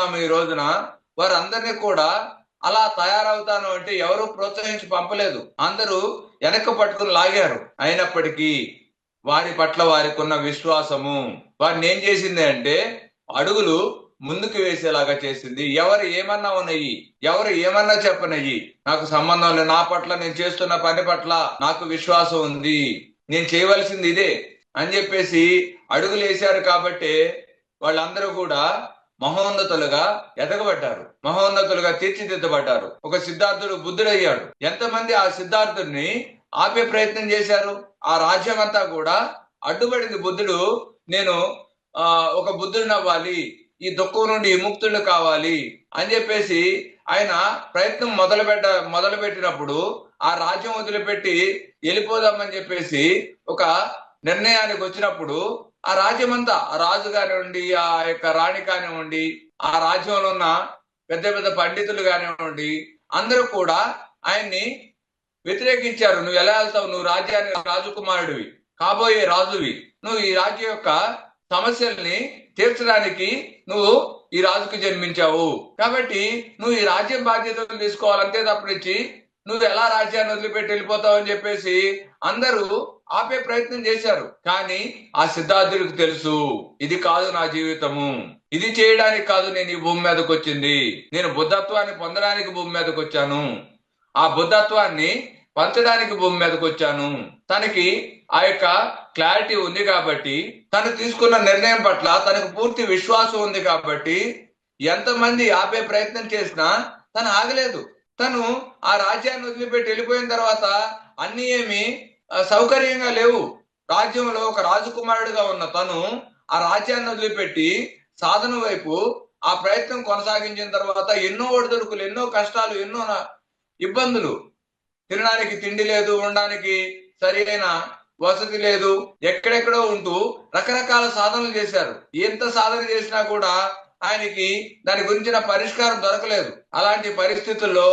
ఉన్నాము ఈ రోజున, వారందరినీ కూడా అలా తయారవుతాను అంటే ఎవరు ప్రోత్సహించి పంపలేదు. అందరూ వెనక్కి పట్టుకుని లాగారు. అయినప్పటికీ వారి పట్ల వారికి ఉన్న విశ్వాసము వారిని ఏం చేసింది అంటే అడుగులు ముందుకు వేసేలాగా చేసింది. ఎవరు ఏమన్నా ఉన్నాయి, ఎవరు ఏమన్నా చెప్పనయ్యి, నాకు సంబంధం లేదు, నా పట్ల నేను చేస్తున్న పని పట్ల నాకు విశ్వాసం ఉంది, నేను చేయవలసింది ఇదే అని చెప్పేసి అడుగులు వేశారు. కాబట్టి వాళ్ళందరూ కూడా మహోన్నతులుగా ఎదగబడ్డారు, మహోన్నతులుగా తీర్చిదిద్దబడ్డారు. ఒక సిద్ధార్థుడు బుద్ధుడయ్యాడు. ఎంతమంది ఆ సిద్ధార్థుడిని ఆపే ప్రయత్నం చేశారు? ఆ రాజ్యం అంతా కూడా అడ్డుపడింది. బుద్ధుడు నేను ఒక బుద్ధుడిని అవ్వాలి, ఈ దుఃఖం నుండి విముక్తుడు కావాలి అని చెప్పేసి ఆయన ప్రయత్నం మొదలుపెట్టినప్పుడు ఆ రాజ్యం వదిలిపెట్టి వెళ్ళిపోదామని చెప్పేసి ఒక నిర్ణయానికి వచ్చినప్పుడు ఆ రాజ్యం అంతా, ఆ రాజు కానివ్వండి, ఆ యొక్క రాణి కానివ్వండి, ఆ రాజ్యంలో ఉన్న పెద్ద పెద్ద పండితులు కానివ్వండి, అందరూ కూడా ఆయన్ని వ్యతిరేకించారు. నువ్వు ఎలా వెళ్తావు? నువ్వు రాజ్యానికి రాజకుమారుడివి, కాబోయే రాజువి, నువ్వు ఈ రాజ్యం యొక్క సమస్యల్ని తీర్చడానికి నువ్వు ఈ రాజుకు జన్మించావు, కాబట్టి నువ్వు ఈ రాజ్యం బాధ్యతలు తీసుకోవాలంతే తప్పనిచ్చి నువ్వు ఎలా రాజ్యాన్ని వదిలిపెట్టి వెళ్ళిపోతావు అని చెప్పేసి అందరూ ఆపే ప్రయత్నం చేశారు. కానీ ఆ సిద్ధార్థుడికి తెలుసు, ఇది కాదు నా జీవితము, ఇది చేయడానికి కాదు నేను ఈ భూమి మీదకి వచ్చింది, నేను బుద్ధత్వాన్ని పొందడానికి భూమి మీదకి వచ్చాను, ఆ బుద్ధత్వాన్ని పంచడానికి భూమి మీదకి వచ్చాను. తనకి ఆ యొక్క క్లారిటీ ఉంది కాబట్టి, తను తీసుకున్న నిర్ణయం పట్ల తనకు పూర్తి విశ్వాసం ఉంది కాబట్టి ఎంతమంది ఆపే ప్రయత్నం చేసినా తను ఆగలేదు. తను ఆ రాజ్యాన్ని వదిలిపెట్టి వెళ్ళిపోయిన తర్వాత అన్ని ఏమి సౌకర్యంగా లేవు. రాజ్యంలో ఒక రాజకుమారుడిగా ఉన్న తను ఆ రాజ్యాన్ని వదిలిపెట్టి సాధన వైపు ఆ ప్రయత్నం కొనసాగించిన తర్వాత ఎన్నో ఒడిదుడుకులు, ఎన్నో కష్టాలు, ఎన్నో ఇబ్బందులు, తినడానికి తిండి లేదు, ఉండడానికి సరైన వసతి లేదు, ఎక్కడెక్కడో ఉంటూ రకరకాల సాధనలు చేశారు. ఎంత సాధన చేసినా కూడా ఆయనకి దాని గురించిన పరిష్కారం దొరకలేదు. అలాంటి పరిస్థితుల్లో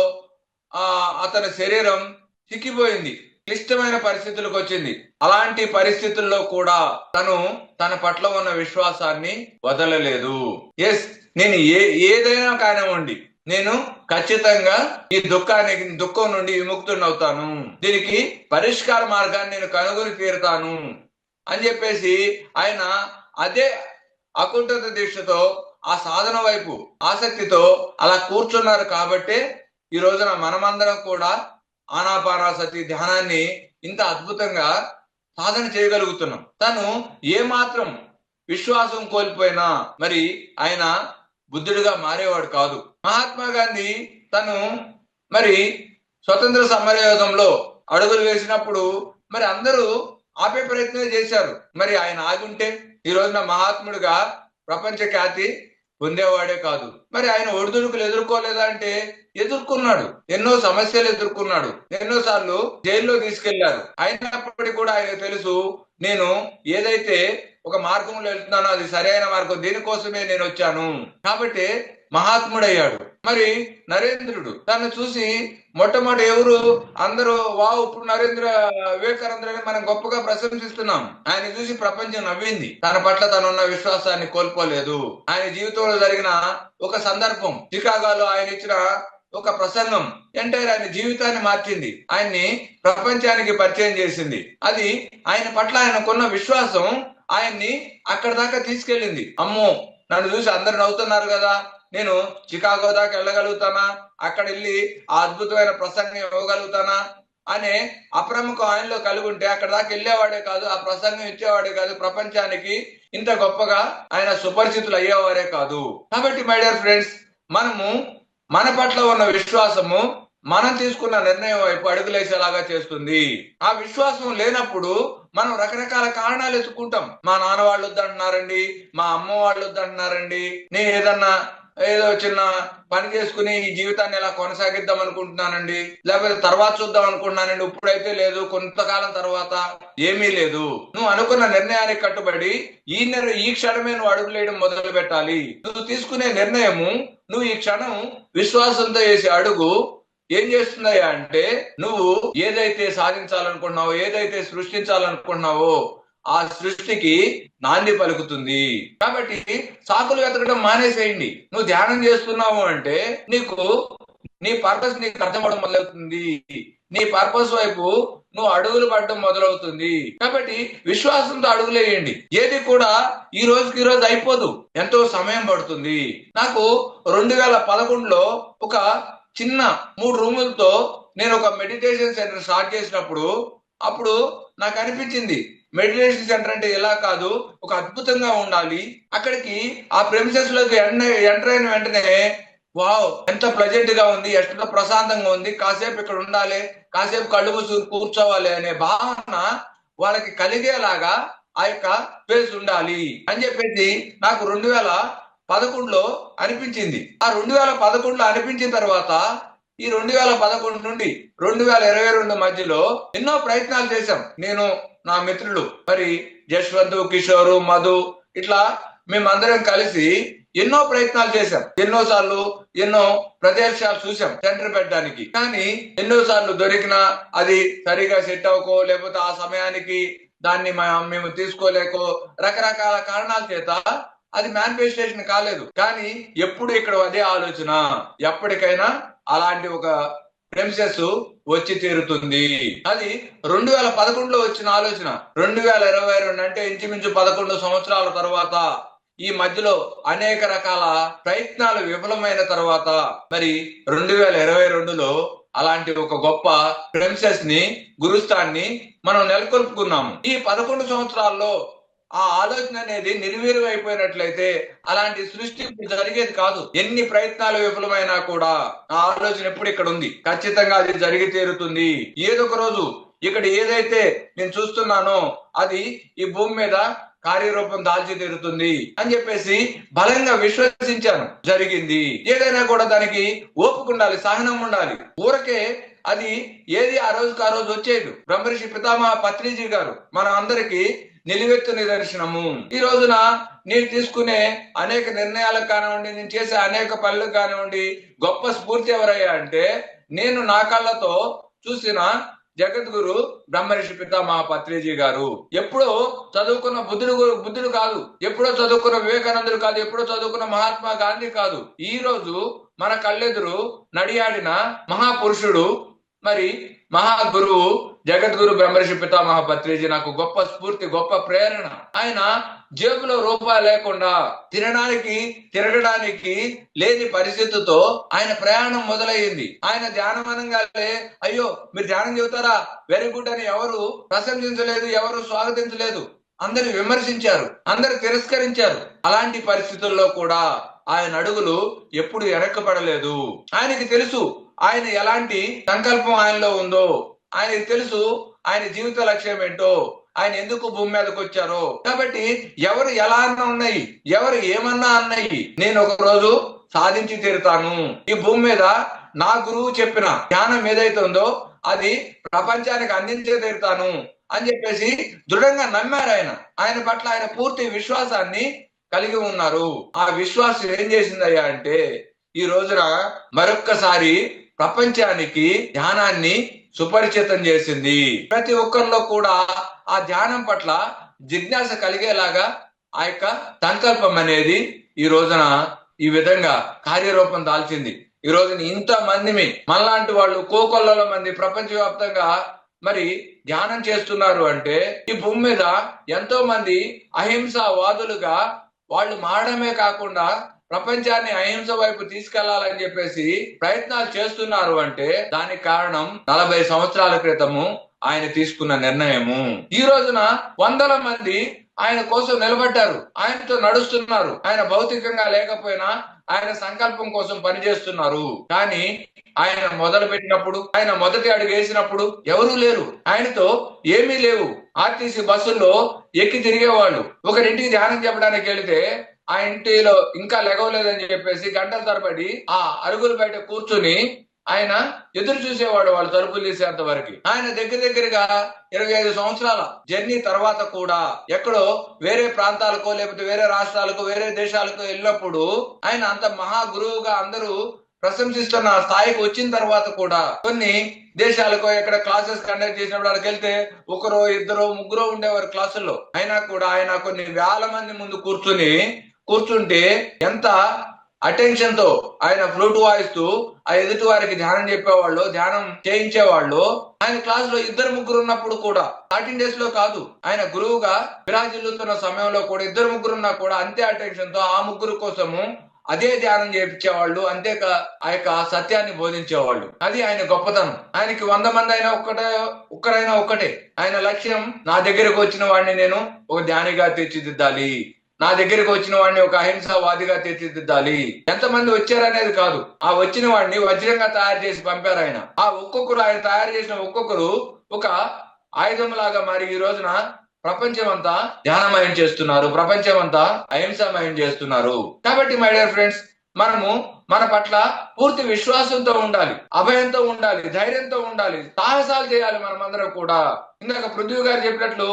అతని శరీరం చిక్కిపోయింది, క్లిష్టమైన పరిస్థితులకు వచ్చింది. అలాంటి పరిస్థితుల్లో కూడా తను తన పట్ల ఉన్న విశ్వాసాన్ని వదలలేదు. ఎస్, నేను ఏదైనా కానివ్వండి, నేను ఖచ్చితంగా ఈ దుఃఖం నుండి విముక్తుని అవుతాను, దీనికి పరిష్కార మార్గాన్ని నేను కనుగొని తీరుతాను అని చెప్పేసి ఆయన అదే అకుంఠిత దీక్షతో ఆ సాధన వైపు ఆసక్తితో అలా కూర్చున్నారు. కాబట్టి ఈ రోజున మనమందరం కూడా ఆనాపానాసతి ధ్యానాన్ని ఇంత అద్భుతంగా సాధన చేయగలుగుతున్నాం. తను ఏమాత్రం విశ్వాసం కోల్పోయినా మరి ఆయన బుద్ధుడిగా మారేవాడు కాదు. మహాత్మా గాంధీ తను మరి స్వతంత్ర సమరయోధంలో అడుగులు వేసినప్పుడు మరి అందరూ ఆపే ప్రయత్నం చేశారు. మరి ఆయన ఆగుంటే ఈ రోజున మహాత్ముడిగా ప్రపంచ ఖ్యాతి పొందేవాడే కాదు. మరి ఆయన ఒడిదుడుకులు ఎదుర్కోలేదా అంటే ఎదుర్కొన్నాడు, ఎన్నో సమస్యలు ఎదుర్కొన్నాడు, ఎన్నోసార్లు జైల్లో తీసుకెళ్లారు. అయినప్పటికీ కూడా ఆయన తెలుసు, నేను ఏదైతే ఒక మార్గంలో వెళ్తున్నానో అది సరైన మార్గం, దీనికోసమే నేను వచ్చాను కాబట్టి మహాత్ముడయ్యాడు. మరి నరేంద్రుడు తను చూసి మొట్టమొదటి ఎవరు అందరూ వావ్ ఇప్పుడు వివేకానందుని మనం గొప్పగా ప్రశంసిస్తున్నాం. ఆయన చూసి ప్రపంచం నవ్వింది. తన పట్ల తనున్న విశ్వాసాన్ని కోల్పోలేదు. ఆయన జీవితంలో జరిగిన ఒక సందర్భం, చికాగోలో ఆయన ఇచ్చిన ఒక ప్రసంగం ఎంటైర్ ఆయన జీవితాన్ని మార్చింది, ఆయన్ని ప్రపంచానికి పరిచయం చేసింది. అది ఆయన పట్ల ఆయనకున్న విశ్వాసం ఆయన్ని అక్కడి దాకా తీసుకెళ్ళింది. అమ్మో, నన్ను చూసి అందరు నవ్వుతున్నారు కదా, నేను చికాగో దాకా వెళ్ళగలుగుతానా, అక్కడ వెళ్ళి ఆ అద్భుతమైన ప్రసంగం ఇవ్వగలుగుతానా అనే అప్రముఖం ఆయనలో కలిగి ఉంటే అక్కడ దాకా వెళ్ళేవాడే కాదు, ఆ ప్రసంగం ఇచ్చేవాడే కాదు, ప్రపంచానికి ఇంత గొప్పగా ఆయన సుపరిచితులు అయ్యేవారే కాదు. కాబట్టి మై డియర్ ఫ్రెండ్స్, మనము మన పట్ల ఉన్న విశ్వాసము మనం తీసుకున్న నిర్ణయం వైపు అడుగులేసేలాగా చేస్తుంది. ఆ విశ్వాసం లేనప్పుడు మనం రకరకాల కారణాలు ఎత్తుకుంటాం. మా నాన్న వాళ్ళు వద్దంటున్నారండి, మా అమ్మ వాళ్ళు వద్దంటున్నారండి, నేను ఏదో చిన్న పని చేసుకుని ఈ జీవితాన్ని ఎలా కొనసాగిద్దాం అనుకుంటున్నానండి, లేకపోతే తర్వాత చూద్దాం అనుకుంటున్నానండి, ఇప్పుడైతే లేదు, కొంతకాలం తర్వాత ఏమీ లేదు. నువ్వు అనుకున్న నిర్ణయానికి కట్టుబడి ఈ క్షణమే నువ్వు అడుగులేయడం మొదలు పెట్టాలి. నువ్వు తీసుకునే నిర్ణయము, నువ్వు ఈ క్షణం విశ్వాసంతో వేసే అడుగు ఏం చేస్తున్నాయా అంటే నువ్వు ఏదైతే సాధించాలనుకుంటున్నావో, ఏదైతే సృష్టించాలనుకుంటున్నావో ఆ సృష్టికి నాంది పలుకుతుంది. కాబట్టి సాకులు వెతకడం మానేసేయండి. నువ్వు ధ్యానం చేస్తున్నావు అంటే నీకు నీ పర్పస్ నీకు అర్థం అవడం మొదలవుతుంది. నీ పర్పస్ వైపు నువ్వు అడుగులు పడడం మొదలవుతుంది. కాబట్టి విశ్వాసంతో అడుగులేయండి. ఏది కూడా ఈ రోజు అయిపోదు, ఎంతో సమయం పడుతుంది. నాకు 2011లో ఒక చిన్న 3 రూములతో నేను ఒక మెడిటేషన్ సెంటర్ స్టార్ట్ చేసినప్పుడు అప్పుడు నాకు అనిపించింది, మెడిటేషన్ సెంటర్ అంటే ఎలా కాదు, ఒక అద్భుతంగా ఉండాలి. అక్కడికి ఆ ప్రెమిసెస్ లోకి ఎంటర్ అయిన వెంటనే వావ్ ఎంత ప్లెజెంట్ గా ఉంది, ఎంత ప్రశాంతంగా ఉంది, కాసేపు ఇక్కడ ఉండాలి, కాసేపు కళ్ళు మూసుకుని కూర్చోవాలి అనే భావన వాళ్ళకి కలిగేలాగా ఆ యొక్క స్పేస్ ఉండాలి అని చెప్పేసి నాకు 2011లో అనిపించింది. ఆ 2011లో అనిపించిన తర్వాత ఈ 2011 నుండి 2022 మధ్యలో ఎన్నో ప్రయత్నాలు చేశాం. నేను, నా మిత్రులు, మరి జశ్వంత్, కిషోర్, మధు, ఇట్లా మేమందరం కలిసి ఎన్నో ప్రయత్నాలు చేశాం. ఎన్నోసార్లు ఎన్నో ప్రదేశాలు చూసాం సెంటర్ పెట్టడానికి. కానీ ఎన్నోసార్లు దొరికినా అది సరిగా సెట్ అవ్వకో, లేకపోతే ఆ సమయానికి దాన్ని మేము తీసుకోలేకో, రకరకాల కారణాల చేత అది మేనిఫెస్టేషన్ కాలేదు. కానీ ఎప్పుడు ఇక్కడ అదే ఆలోచన, ఎప్పటికైనా అలాంటి ఒక ప్రెమిసెస్ వచ్చి తీరుతుంది. అది 2011లో వచ్చిన ఆలోచన. 2022 అంటే ఇంచుమించు 11 సంవత్సరాల తర్వాత, ఈ మధ్యలో అనేక రకాల ప్రయత్నాలు విఫలమైన తర్వాత మరి 2022లో అలాంటి ఒక గొప్ప ప్రెమిసెస్ ని, గురుస్థాన్ని మనం నెలకొల్పుకున్నాము. ఈ 11 సంవత్సరాల్లో ఆ ఆలోచన అనేది నిర్వీర్యం అయిపోయినట్లయితే అలాంటి సృష్టి జరిగేది కాదు. ఎన్ని ప్రయత్నాలు విఫలమైనా కూడా ఆ ఆలోచన ఎప్పుడు ఇక్కడ ఉంది, ఖచ్చితంగా అది జరిగి తీరుతుంది. ఏదో ఒక రోజు ఇక్కడ ఏదైతే నేను చూస్తున్నానో అది ఈ భూమి మీద కార్యరూపం దాల్చి తీరుతుంది అని చెప్పేసి బలంగా విశ్వసించాను. జరిగింది. ఏదైనా కూడా దానికి ఓపిక ఉండాలి, సహనం ఉండాలి. ఊరకే అది ఏది ఆ రోజుకి ఆ రోజు వచ్చేది. బ్రహ్మర్షి పితామహ పత్రిజీ గారు మన అందరికి నిలువెత్తు నిదర్శనము. ఈ రోజున నేను తీసుకునే అనేక నిర్ణయాలకు కానివ్వండి, నేను చేసే అనేక పనులకు కానివ్వండి, గొప్ప స్ఫూర్తి ఎవరయ్యా అంటే నేను నా కళ్ళతో చూసిన జగద్గురు బ్రహ్మర్షి పితామహ పత్రిజీ గారు. ఎప్పుడో చదువుకున్న బుద్ధుడు కాదు, ఎప్పుడో చదువుకున్న వివేకానందుడు కాదు, ఎప్పుడో చదువుకున్న మహాత్మా గాంధీ కాదు. ఈ రోజు మన కళ్ళెదురు నడియాడిన మహాపురుషుడు, మరి మహాగురువు జగద్గురు బ్రహ్మర్షి పితామహ పత్రిజీ నాకు గొప్ప స్ఫూర్తి, గొప్ప ప్రేరణ. ఆయన జేబులో రూపాయలు లేకుండా తినడానికి తిరగడానికి లేని పరిస్థితితో ఆయన ప్రయాణం మొదలయ్యింది. ఆయన ధ్యానం అనగానే అయ్యో మీరు ధ్యానం చెబుతారా, వెరీ గుడ్ అని ఎవరు ప్రశంసించలేదు, ఎవరు స్వాగతించలేదు. అందరు విమర్శించారు, అందరు తిరస్కరించారు. అలాంటి పరిస్థితుల్లో కూడా ఆయన అడుగులు ఎప్పుడు వెనక్కపడలేదు. ఆయనకి తెలుసు ఆయన ఎలాంటి సంకల్పం ఆయనలో ఉందో, ఆయనకి తెలుసు ఆయన జీవిత లక్ష్యం ఏంటో, ఆయన ఎందుకు భూమి మీదకి వచ్చారో. కాబట్టి ఎవరు ఎలా అన్నా ఉన్నాయి, ఎవరు ఏమన్నా అన్నాయి, నేను ఒక రోజు సాధించి తీరుతాను. ఈ భూమి మీద నా గురువు చెప్పిన జ్ఞానం ఏదైతే ఉందో అది ప్రపంచానికి అందించే తీరుతాను అని చెప్పేసి దృఢంగా నమ్మారు. ఆయన పట్ల ఆయన పూర్తి విశ్వాసాన్ని కలిగి ఉన్నారు. ఆ విశ్వాసం ఏం చేసిందయ్యా అంటే ఈ రోజున మరొక్కసారి ప్రపంచానికి ధ్యానాన్ని సుపరిచితం చేసింది. ప్రతి ఒక్కరిలో కూడా ఆ ధ్యానం పట్ల జిజ్ఞాస కలిగేలాగా ఆ యొక్క సంకల్పం అనేది ఈ రోజున ఈ విధంగా కార్యరూపం దాల్చింది. ఈ రోజున ఇంత మందిని మనలాంటి వాళ్ళు కోకొల్లల మంది ప్రపంచవ్యాప్తంగా మరి ధ్యానం చేస్తున్నారు అంటే ఈ భూమి మీద ఎంతో మంది అహింసావాదులుగా వాళ్ళు మారడమే కాకుండా ప్రపంచాన్ని అహింస వైపు తీసుకెళ్లాలని చెప్పేసి ప్రయత్నాలు చేస్తున్నారు అంటే దానికి కారణం 40 సంవత్సరాల క్రితము ఆయన తీసుకున్న నిర్ణయము. ఈ రోజున వందల మంది ఆయన కోసం నిలబడ్డారు, ఆయనతో నడుస్తున్నారు. ఆయన భౌతికంగా లేకపోయినా ఆయన సంకల్పం కోసం పనిచేస్తున్నారు. కానీ ఆయన మొదలు పెట్టినప్పుడు, ఆయన మొదటి అడుగు వేసినప్పుడు ఎవరూ లేరు, ఆయనతో ఏమీ లేవు. ఆర్టీసీ బస్సుల్లో ఎక్కి తిరిగేవాళ్ళు. ఒకరింటికి ధ్యానం చెప్పడానికి వెళితే ఆ ఇంటిలో ఇంకా లెగవలేదని చెప్పేసి గంటల తరబడి ఆ అరుగుల బయట కూర్చుని ఆయన ఎదురు చూసేవాడు వాళ్ళు తలుపులు తీసేంత వరకు. ఆయన దగ్గరగా 25 సంవత్సరాల జర్నీ తర్వాత కూడా ఎక్కడో వేరే ప్రాంతాలకో లేకపోతే వేరే రాష్ట్రాలకు వేరే దేశాలకు వెళ్ళినప్పుడు ఆయన అంత మహా గురువుగా అందరూ ప్రశంసిస్తున్న స్థాయికి వచ్చిన తర్వాత కూడా కొన్ని దేశాలకు ఎక్కడ క్లాసెస్ కండక్ట్ చేసినప్పుడు అక్కడికి వెళ్తే ఒకరో ఇద్దరు ముగ్గురు ఉండేవారు క్లాసుల్లో. అయినా కూడా ఆయన కొన్ని వేల మంది ముందు కూర్చుంటే ఎంత అటెన్షన్ తో ఆయన ఫ్లూట్ వాయిస్తూ ఆ ఎదుటి వారికి ధ్యానం చెప్పేవాళ్ళు, ధ్యానం చేయించేవాళ్ళు. ఆయన క్లాస్ లో ఇద్దరు ముగ్గురు ఉన్నప్పుడు కూడా 13 డేస్ లో కాదు, ఆయన గురువుగా విరాజిల్లుతున్న సమయంలో కూడా ఇద్దరు ముగ్గురు ఉన్నా కూడా అంతే అటెన్షన్ తో ఆ ముగ్గురు కోసము అదే ధ్యానం చేయించేవాళ్ళు, అంతే ఆ యొక్క సత్యాన్ని బోధించేవాళ్ళు. అది ఆయన గొప్పతనం. ఆయనకి 100 మంది అయినా ఒక్కరైనా ఒక్కటే. ఆయన లక్ష్యం, నా దగ్గరకు వచ్చిన వాడిని నేను ఒక ధ్యానిగా తీర్చిదిద్దాలి, నా దగ్గరికి వచ్చిన వాడిని ఒక అహింసావాదిగా తీర్చిదిద్దాలి. ఎంతమంది వచ్చారనేది కాదు, ఆ వచ్చిన వాడిని వజ్రంగా తయారు చేసి పంపారు ఆయన. ఆ ఆయన తయారు చేసిన ఒక్కొక్కరు ఒక ఆయుధం లాగా మరి ఈ రోజున ప్రపంచం అంతా ధ్యానమయం చేస్తున్నారు, ప్రపంచం అంతా అహింసామయం చేస్తున్నారు. కాబట్టి మై డియర్ ఫ్రెండ్స్, మనము మన పట్ల పూర్తి విశ్వాసంతో ఉండాలి, అభయంతో ఉండాలి, ధైర్యంతో ఉండాలి, సాహసాలు చేయాలి మనమందరం కూడా. ఇందాక పృథ్వీ గారు చెప్పినట్లు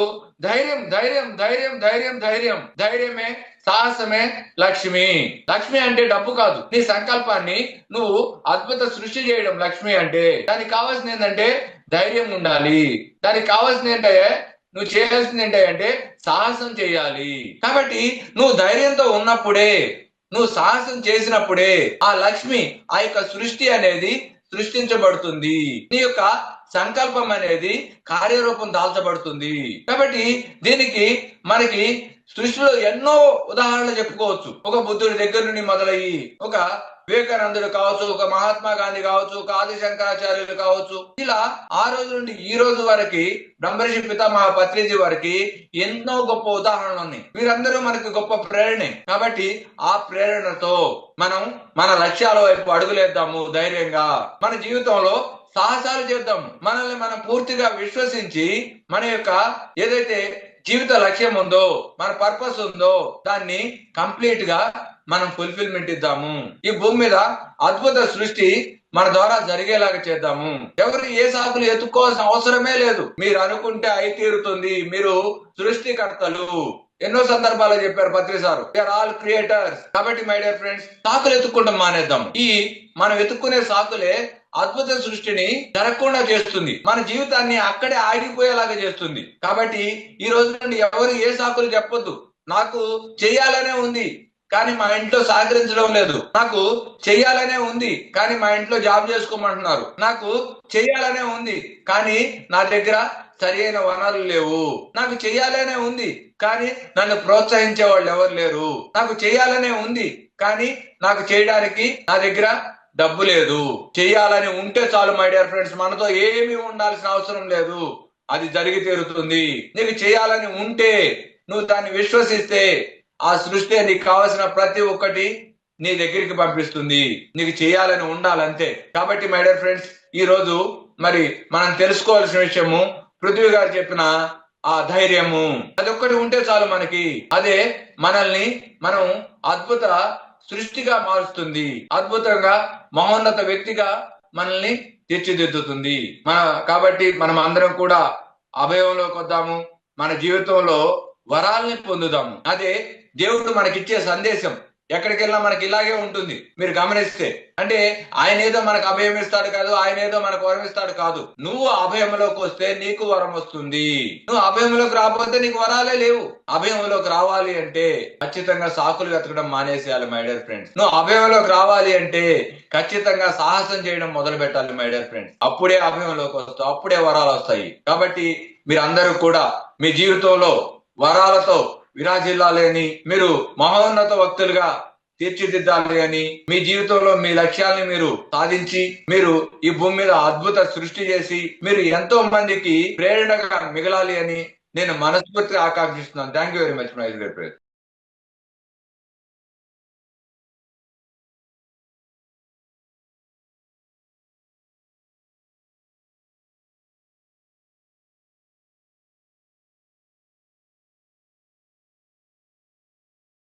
ధైర్యం ధైర్యం ధైర్యం ధైర్యం ధైర్యం ధైర్యమే సాహసమే లక్ష్మి. లక్ష్మి అంటే డబ్బు కాదు, నీ సంకల్పాన్ని నువ్వు అద్భుత సృష్టి చేయడం లక్ష్మి అంటే. దానికి కావాల్సింది ఏంటంటే ధైర్యం ఉండాలి. దానికి కావాల్సింది ఏంటంటే నువ్వు చేయాల్సింది ఏంటంటే సాహసం చేయాలి. కాబట్టి నువ్వు ధైర్యంతో ఉన్నప్పుడే, నువ్వు సాహసం చేసినప్పుడే ఆ లక్ష్మి, ఆ యొక్క సృష్టి అనేది సృష్టించబడుతుంది. నీ యొక్క సంకల్పం అనేది కార్యరూపం దాల్చబడుతుంది. కాబట్టి దీనికి మనకి సృష్టిలో ఎన్నో ఉదాహరణలు చెప్పుకోవచ్చు. ఒక బుద్ధుడి దగ్గర నుండి మొదలయ్యి ఒక వివేకానందుడు కావచ్చు, ఒక మహాత్మా గాంధీ కావచ్చు, ఒక ఆది శంకరాచార్యులు కావచ్చు, ఇలా ఆ రోజు నుండి ఈ రోజు వరకు బ్రహ్మర్షి పితామహ పత్రిజీ వారికి ఎన్నో గొప్ప ఉదాహరణలు ఉన్నాయి. వీరందరూ మనకు గొప్ప ప్రేరణే. కాబట్టి ఆ ప్రేరణతో మనం మన లక్ష్యాల వైపు అడుగులేద్దాము ధైర్యంగా. మన జీవితంలో సాహసాలు చేద్దాం. మనల్ని మనం పూర్తిగా విశ్వసించి మన యొక్క ఏదైతే జీవిత లక్ష్యం ఉందో, మన పర్పస్ ఉందో, దాన్ని కంప్లీట్ గా మనం ఫుల్ఫిల్మెంట్ ఇద్దాము. ఈ భూమి మీద అద్భుత సృష్టి మన ద్వారా జరిగేలాగా చేద్దాము. ఎవరు ఏ సాకులు ఎత్తుకోవాల్సిన అవసరమే లేదు. మీరు అనుకుంటే అయి తీరుతుంది. మీరు సృష్టికర్తలు. ఎన్నో సందర్భాలు చెప్పారు పత్రి సారు, ఆర్ ఆల్ క్రియేటర్స్. కాబట్టి మై డియర్ ఫ్రెండ్స్, సాకులు ఎత్తుకుంటాం మానేద్దాం. మనం ఎత్తుకునే సాకులే అద్భుత సృష్టిని జరగకుండా చేస్తుంది, మన జీవితాన్ని అక్కడే ఆగిపోయేలాగా చేస్తుంది. కాబట్టి ఈ రోజు నుండి ఎవరు ఏ సాకులు చెప్పొద్దు. నాకు చెయ్యాలనే ఉంది కానీ మా ఇంట్లో సహకరించడం లేదు, నాకు చెయ్యాలనే ఉంది కానీ మా ఇంట్లో జాబ్ చేసుకోమంటున్నారు, నాకు చెయ్యాలనే ఉంది కానీ నా దగ్గర సరి అయిన వనరులు లేవు, నాకు చెయ్యాలనే ఉంది కానీ నన్ను ప్రోత్సహించే వాళ్ళు ఎవరు లేరు, నాకు చెయ్యాలనే ఉంది కానీ నాకు చేయడానికి నా దగ్గర డబ్బు లేదు. చెయ్యాలని ఉంటే చాలు మై డియర్ ఫ్రెండ్స్, మనతో ఏమీ ఉండాల్సిన అవసరం లేదు, అది జరిగి తీరుతుంది. నీకు చేయాలని ఉంటే, నువ్వు దాన్ని విశ్వసిస్తే, ఆ సృష్టి నీకు కావలసిన ప్రతి ఒక్కటి నీ దగ్గరికి పంపిస్తుంది. నీకు చేయాలని ఉండాలంతే. కాబట్టి మై డియర్ ఫ్రెండ్స్, ఈ రోజు మరి మనం తెలుసుకోవాల్సిన విషయము, పృథ్వీ గారు చెప్పిన ఆ ధైర్యము, అదొక్కటి ఉంటే చాలు మనకి. అదే మనల్ని మనం అద్భుత సృష్టిగా మారుస్తుంది, అద్భుతంగా మహోన్నత వ్యక్తిగా మనల్ని తీర్చిదిద్దుతుంది. కాబట్టి మనం అందరం కూడా అభయంలోకి వద్దాము, మన జీవితంలో వరాల్ని పొందుదాము. అదే దేవుడు మనకిచ్చే సందేశం. ఎక్కడికి వెళ్ళినా మనకి ఇలాగే ఉంటుంది. మీరు గమనిస్తే, అంటే ఆయన ఏదో మనకు అభయం ఇస్తాడు కాదు, ఆయన ఏదో మనకు వరం ఇస్తాడు కాదు. నువ్వు అభయంలోకి వస్తే నీకు వరం వస్తుంది. నువ్వు అభయంలోకి రాకపోతే నీకు వరాలే లేవు. అభయంలోకి రావాలి అంటే ఖచ్చితంగా సాకులు వెతకడం మానేసేయాలి మై డియర్ ఫ్రెండ్స్. నువ్వు అభయంలోకి రావాలి అంటే ఖచ్చితంగా సాహసం చేయడం మొదలు పెట్టాలి మై డియర్ ఫ్రెండ్స్. అప్పుడే అభయంలోకి వస్తావు, అప్పుడే వరాలు వస్తాయి. కాబట్టి మీరు అందరూ కూడా మీ జీవితంలో వరాలతో విరాజిల్లాలి అని, మీరు మహోన్నత వ్యక్తులుగా తీర్చిదిద్దాలి అని, మీ జీవితంలో మీ లక్ష్యాన్ని మీరు సాధించి, మీరు ఈ భూమి మీద అద్భుత సృష్టి చేసి, మీరు ఎంతో మందికి ప్రేరణగా మిగలాలి అని నేను మనస్ఫూర్తిగా ఆకాంక్షిస్తున్నాను. Thank you very much my